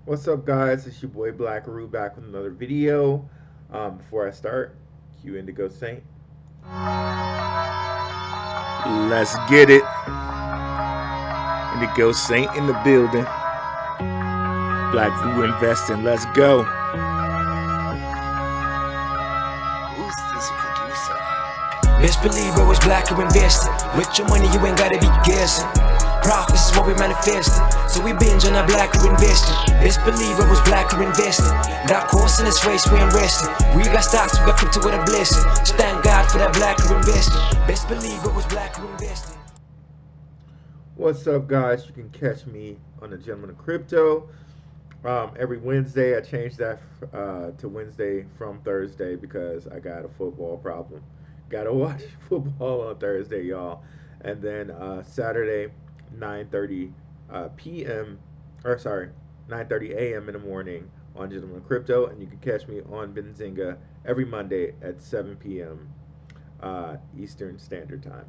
What's up, guys? It's your boy Blackrue back with another video. Before I start, cue Indigo Saint. Let's get it. Indigo Saint in the building. Blackrue Investing. Let's go. Who's this producer? Best believe it was Blackrue Investing. With your money, you ain't gotta be guessing. Profits is what we manifesting. So we binge on our Blackrue Investing. Best believe it was Blackrue Investing. That course in this race, we ain't resting. We got stocks, we got crypto with a blessing. So thank God for that Blackrue Investing. Best believe it was Blackrue Investing. What's up, guys? You can catch me on the Gentleman of Crypto every Wednesday. I changed that to Wednesday from Thursday because I got a football problem. Gotta watch football on Thursday, y'all. And then Saturday, 9:30 p.m. or sorry, 9:30 a.m. in the morning on Gentleman of Crypto, and you can catch me on Benzinga every Monday at 7 p.m. Eastern Standard Time.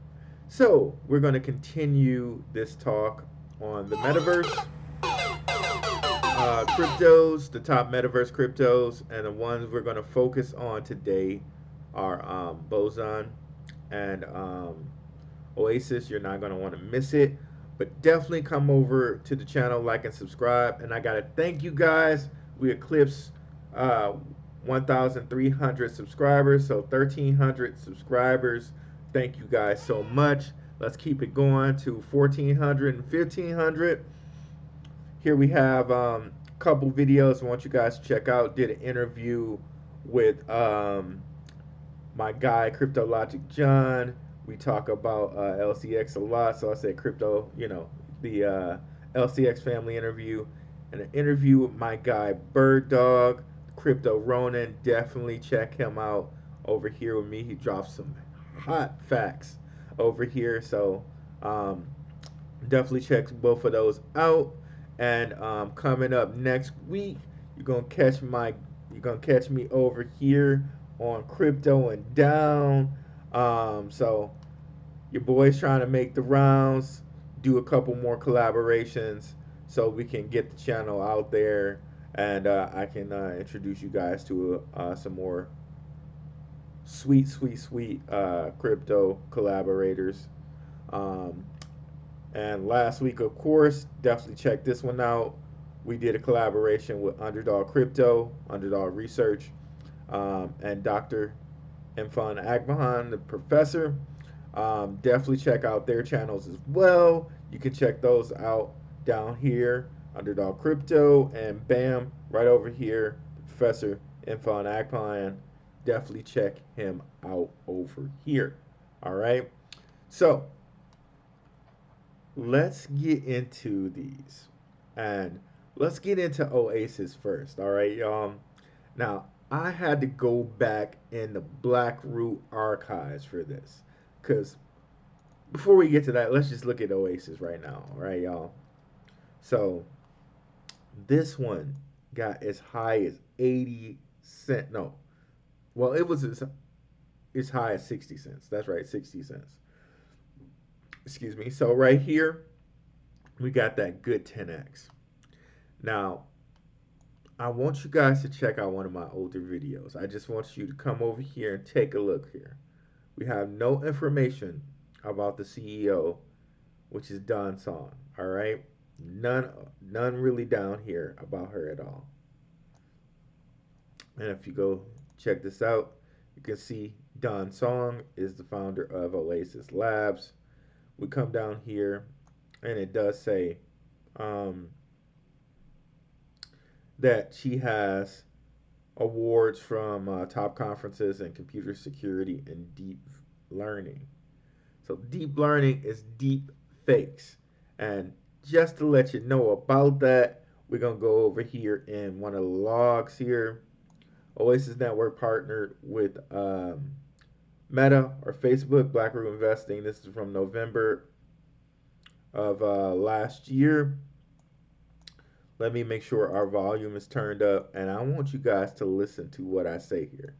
So we're going to continue this talk on the metaverse cryptos, the top metaverse cryptos, and the ones we're going to focus on today are Boson and Oasis. You're not going to want to miss it, but definitely come over to the channel, like and subscribe. And I got to thank you guys. We eclipsed 1,300 subscribers, so 1,300 subscribers. Thank you guys so much. Let's keep it going to 1,400 and 1,500. Here we have a couple videos I want you guys to check out. Did an interview with my guy Crypto Logic John. We talk about LCX a lot, so I said crypto, the LCX family interview, and an interview with my guy Bird Dog, Crypto Ronin. Definitely check him out over here with me. He drops some hot facts over here, so definitely check both of those out. And coming up next week, you're gonna catch me over here on Crypto and Down. So your boy's trying to make the rounds, do a couple more collaborations, so we can get the channel out there, and I can introduce you guys to some more sweet crypto collaborators. Um, and last week, of course, definitely check this one out. We did a collaboration with Underdog Crypto, Underdog Research, and Dr. Imfan Agbahan, the professor. Definitely check out their channels as well. You can check those out down here, Underdog Crypto, and bam, right over here, Professor Imfan Agbahan. Definitely check him out over here. All right. So let's get into these. And let's get into Oasis first. All right, y'all. Now, I had to go back in the Blackrue archives for this. Because before we get to that, let's just look at Oasis right now. All right, y'all. So, this one got as high as 80 cents. No. Well, it was as high as 60 cents. That's right, 60 cents. Excuse me. So, right here, we got that good 10x. Now, I want you guys to check out one of my older videos. I just want you to come over here and take a look here. We have no information about the CEO, which is Don Song. All right, none really down here about her at all. And if you go check this out, you can see Don Song is the founder of Oasis Labs. We come down here, and it does say um, that she has awards from top conferences in computer security and deep learning. So deep learning is deep fakes. And just to let you know about that, we're going to go over here in one of the logs here. Oasis Network partnered with Meta or Facebook, Blackrue Investing. This is from November of last year. Let me make sure our volume is turned up, and I want you guys to listen to what I say here.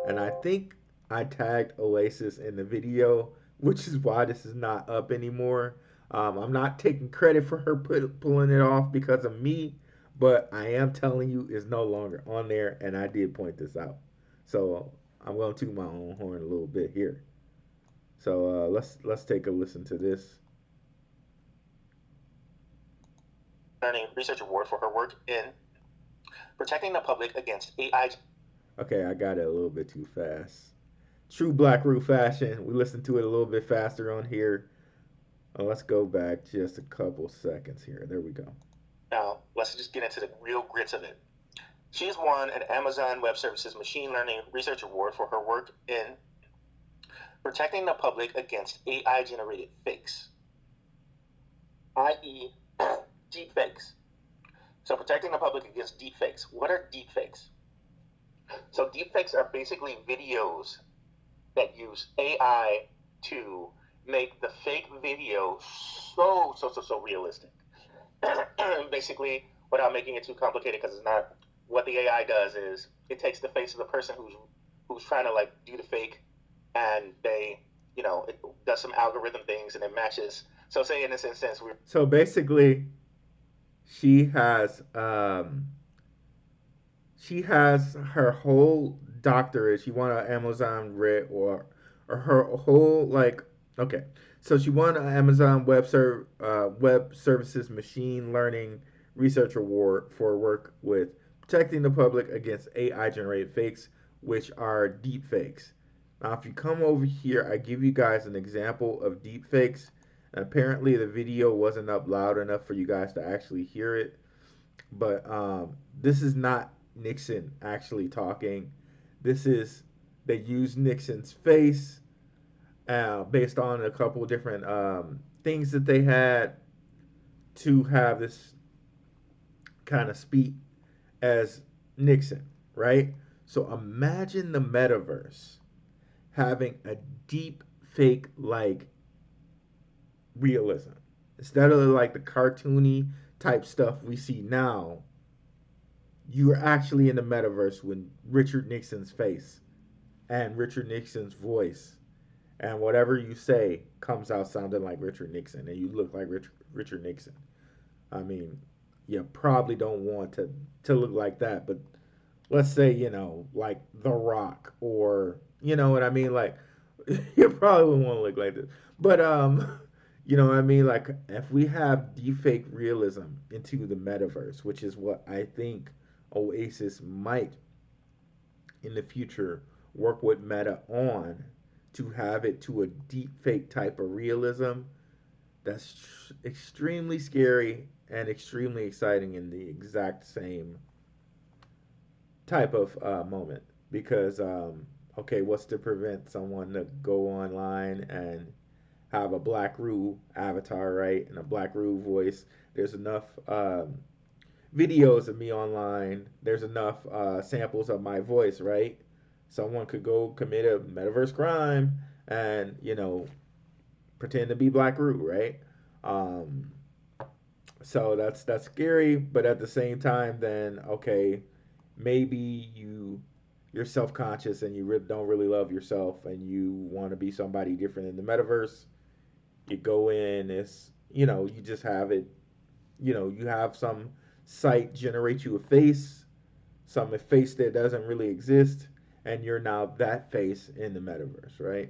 And I think I tagged Oasis in the video, which is why this is not up anymore. I'm not taking credit for her pulling it off because of me, but I am telling you, it's no longer on there, and I did point this out. So I'm going to toot my own horn a little bit here. So let's take a listen to this. Earning research award for her work in protecting the public against AI. Okay, I got it a little bit too fast. True Blackrue fashion. We listened to it a little bit faster on here. Let's go back just a couple seconds here. There we go. Now, let's just get into the real grits of it. She has won an Amazon Web Services Machine Learning Research Award for her work in protecting the public against AI-generated fakes, i.e., deepfakes. So protecting the public against deepfakes. What are deepfakes? So deepfakes are basically videos that use AI to make the fake video so realistic. Basically, without making it too complicated, because it's not, what the AI does is it takes the face of the person who's trying to like do the fake, and they, it does some algorithm things and it matches. So say in this instance, so basically, she has her whole doctorate. She won an Amazon Red or her whole okay. So she won an Amazon Web Services Machine Learning Research Award for work with protecting the public against AI generated fakes, which are deep fakes. Now, if you come over here, I give you guys an example of deep fakes. Apparently, the video wasn't up loud enough for you guys to actually hear it, but this is not Nixon actually talking. This is, they use Nixon's face based on a couple different things that they had to have this kind of speak as Nixon, right? So imagine the metaverse having a deep fake like realism. Instead of like the cartoony type stuff we see now, you are actually in the metaverse with Richard Nixon's face and Richard Nixon's voice, and whatever you say comes out sounding like Richard Nixon, and you look like Richard Nixon. I mean, you probably don't want to look like that, but let's say, like The Rock, or you know what I mean, like you probably wouldn't want to look like this. But you know what I mean, like if we have deepfake realism into the metaverse, which is what I think Oasis might in the future work with Meta on, to have it to a deepfake type of realism, that's extremely scary and extremely exciting in the exact same type of moment. Because okay, what's to prevent someone to go online and have a Blackrue avatar, right, and a Blackrue voice? There's enough videos of me online. There's enough samples of my voice, right? Someone could go commit a metaverse crime and pretend to be Blackrue, right? Um, so that's scary, but at the same time, then okay, maybe you're self conscious and you don't really love yourself and you want to be somebody different in the metaverse. You go in, you just have it, you have some site generate you a face, some face that doesn't really exist, and you're now that face in the metaverse, right?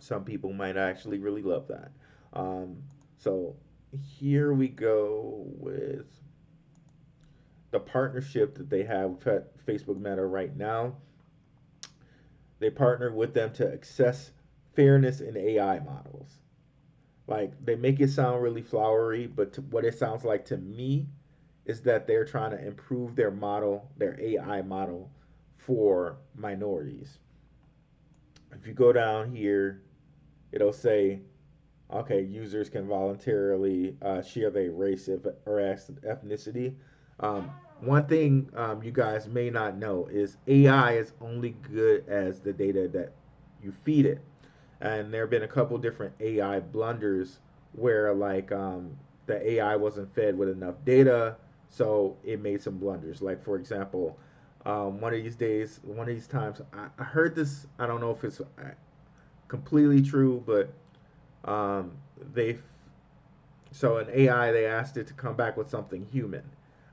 Some people might actually really love that. So here we go with the partnership that they have with Facebook Meta right now. They partnered with them to assess fairness in AI models. Like, they make it sound really flowery, but what it sounds like to me is that they're trying to improve their model, their AI model, for minorities. If you go down here, it'll say, okay, users can voluntarily share their race or ethnicity. One thing you guys may not know is AI is only good as the data that you feed it. And there have been a couple different AI blunders where the AI wasn't fed with enough data, so it made some blunders. Like, for example, one of these times, I heard this. I don't know if it's completely true, but um, they so an AI, they asked it to come back with something human.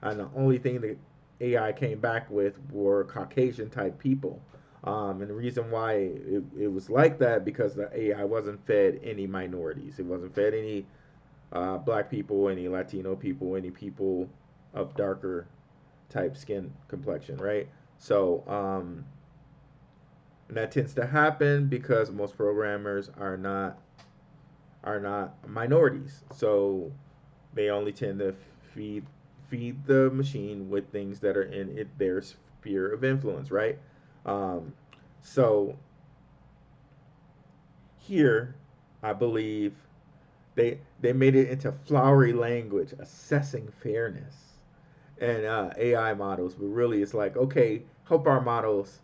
and the only thing that AI came back with were Caucasian type people. And the reason why it was like that because the AI wasn't fed any minorities. It wasn't fed any black people, any Latino people, any people of darker type skin complexion, right? So, and that tends to happen because most programmers are not minorities. So they only tend to feed feed the machine with things that are in their sphere of influence, right? Um, so here, I believe they made it into flowery language, assessing fairness and AI models. But really, it's like okay, help our models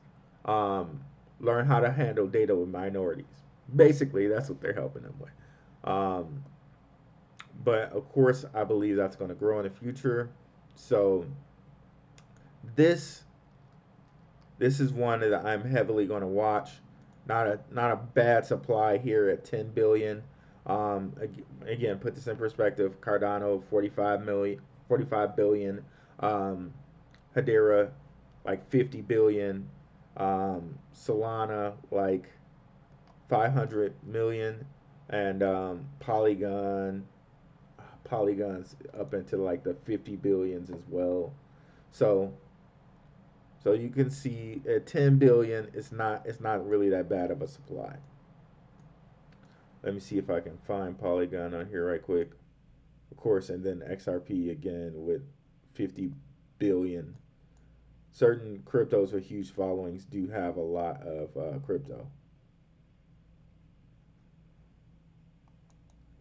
um, learn how to handle data with minorities. Basically, that's what they're helping them with. Um, but of course, I believe that's going to grow in the future. So this this is one that I'm heavily going to watch. Not a bad supply here at 10 billion. Again, put this in perspective. Cardano 45 billion. Um, Hedera like 50 billion. Solana like 500 million, and Polygon's up into like the 50 billions as well. So so you can see at 10 billion, it's not really that bad of a supply. Let me see if I can find Polygon on here right quick. Of course, and then XRP again with 50 billion. Certain cryptos with huge followings do have a lot of crypto.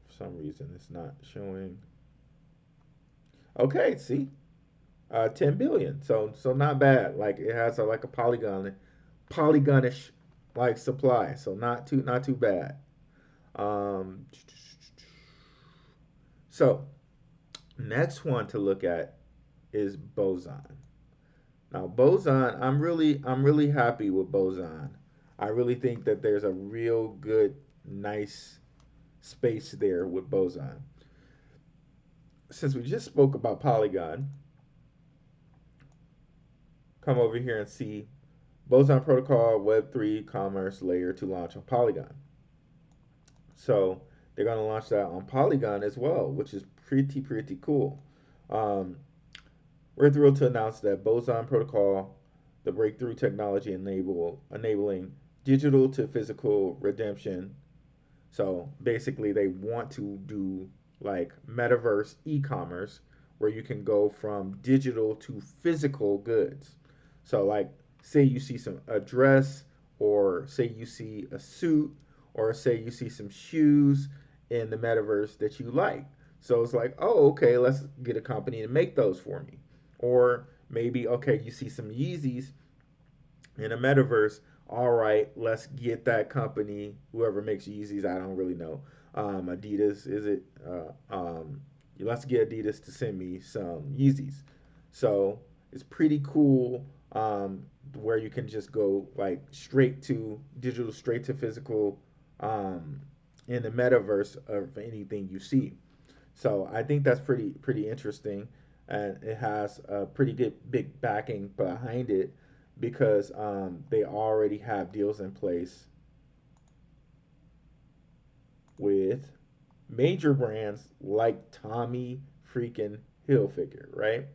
For some reason, it's not showing. Okay, see, 10 billion. So not bad. Like it has like a polygonish like supply. So not too bad. Um, so next one to look at is Boson. Now Boson, I'm really happy with Boson. I really think that there's a real good, nice space there with Boson. Since we just spoke about Polygon, come over here and see Boson Protocol Web3 Commerce Layer to launch on Polygon. So they're going to launch that on Polygon as well, which is pretty cool. Um, we're thrilled to announce that Boson Protocol, the breakthrough technology enabling digital to physical redemption. So basically, they want to do like metaverse e-commerce where you can go from digital to physical goods. So like say you see a dress or say you see a suit or say you see some shoes in the metaverse that you like. So it's like, oh, okay, let's get a company to make those for me. Or maybe, okay, you see some Yeezys in a metaverse. All right, let's get that company, whoever makes Yeezys, I don't really know. Adidas, is it? Let's get Adidas to send me some Yeezys. So it's pretty cool where you can just go like straight to digital, straight to physical in the metaverse of anything you see. So I think that's pretty interesting, and it has a pretty good big backing behind it because they already have deals in place with major brands like Tommy freaking Hilfiger, right?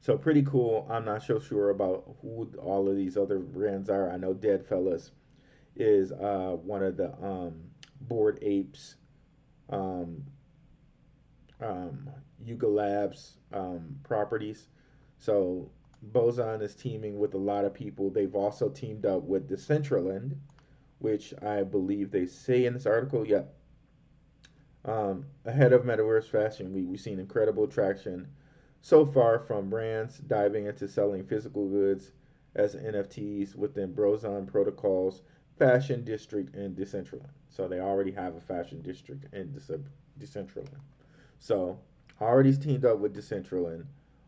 So pretty cool. I'm not so sure about who all of these other brands are. I know Deadfellas is one of the Bored Apes, um, Yuga Labs properties. So Boson is teaming with a lot of people. They've also teamed up with Decentraland, which I believe they say in this article. Yep. Ahead of Metaverse Fashion Week, we've seen incredible traction so far from brands diving into selling physical goods as NFTs within Boson Protocol's Fashion District and Decentraland. So they already have a Fashion District in Decentraland. So already teamed up with Decentraland,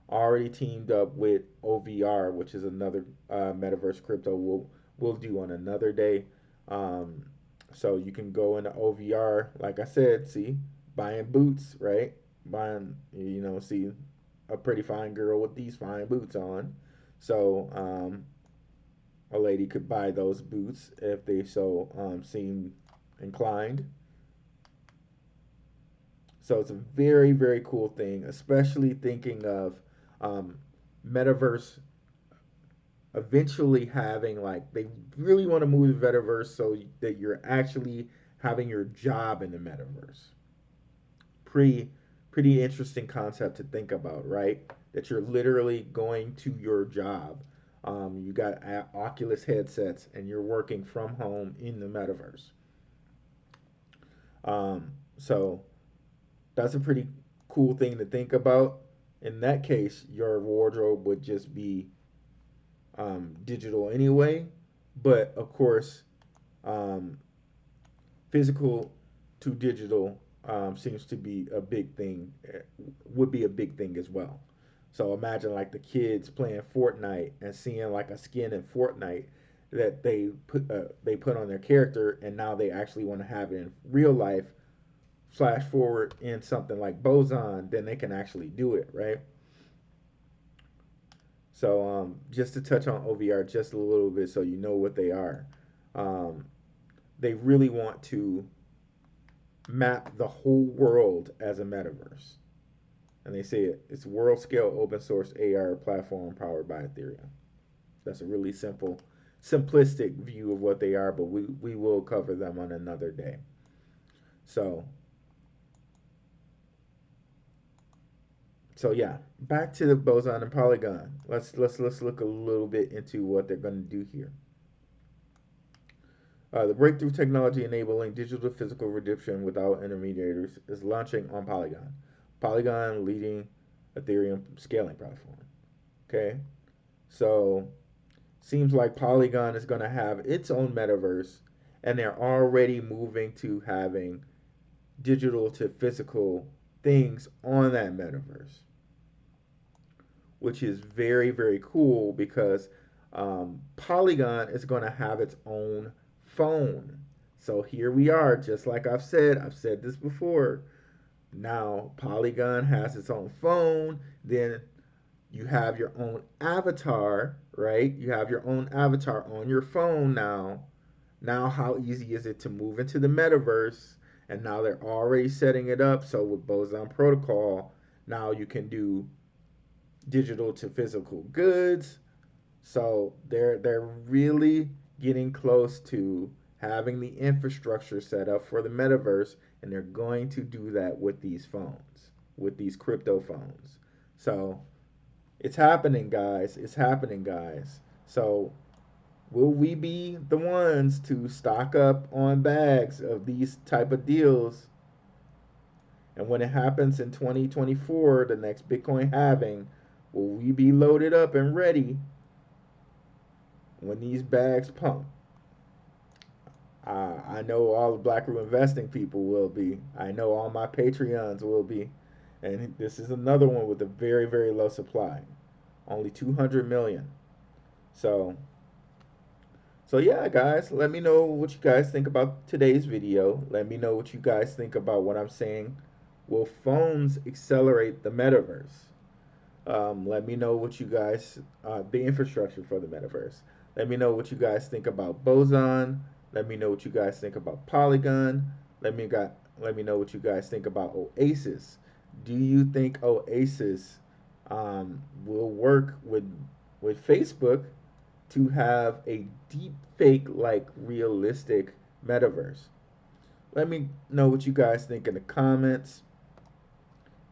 already teamed up with OVR, which is another metaverse crypto we'll do on another day. Um, so you can go into OVR, like I said, see, buying boots, right? Buying, see, a pretty fine girl with these fine boots on. So a lady could buy those boots if they so seem inclined. So it's a very, very cool thing, especially thinking of Metaverse eventually having, like, they really want to move the Metaverse so that you're actually having your job in the Metaverse. Pretty interesting concept to think about, right? That you're literally going to your job. You got Oculus headsets and you're working from home in the Metaverse. So that's a pretty cool thing to think about. In that case, your wardrobe would just be digital anyway, but of course, physical to digital seems to be a big thing, would be a big thing as well. So imagine like the kids playing Fortnite and seeing like a skin in Fortnite that they put on their character, and now they actually want to have it in real life. Flash forward in something like Boson, then they can actually do it, right? So just to touch on OVR just a little bit so you know what they are. They really want to map the whole world as a metaverse. And they say it's world scale open source AR platform powered by Ethereum. That's a really simplistic view of what they are, but we will cover them on another day. So yeah, back to the Boson and Polygon. Let's look a little bit into what they're going to do here. The breakthrough technology enabling digital to physical redemption without intermediaries is launching on Polygon. Polygon, leading Ethereum scaling platform. Okay, so seems like Polygon is going to have its own metaverse, and they're already moving to having digital to physical things on that metaverse, which is very, very cool because Polygon is going to have its own phone. So here we are, just like I've said this before. Now Polygon has its own phone. Then you have your own avatar, right? You have your own avatar on your phone now. Now how easy is it to move into the metaverse? And now they're already setting it up. So with Boson Protocol, now you can do digital to physical goods. So they're really getting close to having the infrastructure set up for the metaverse, and they're going to do that with these phones, with these crypto phones. So it's happening, guys. It's happening, guys. So will we be the ones to stock up on bags of these type of deals? And when it happens in 2024, the next Bitcoin halving, will we be loaded up and ready when these bags pump? I know all the Blackrue Investing people will be. I know all my Patreons will be. And this is another one with a very, very low supply. Only 200 million. So yeah, guys, let me know what you guys think about today's video. Let me know what you guys think about what I'm saying. Will phones accelerate the metaverse? Let me know what you guys, the infrastructure for the metaverse. Let me know what you guys think about Boson. Let me know what you guys think about Polygon. Let me know what you guys think about Oasis. Do you think Oasis will work with Facebook to have a deep fake like realistic metaverse? Let me know what you guys think in the comments.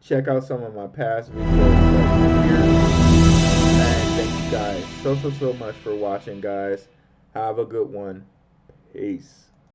Check out some of my past videos right here. And thank you guys so much for watching, guys. Have a good one. Peace.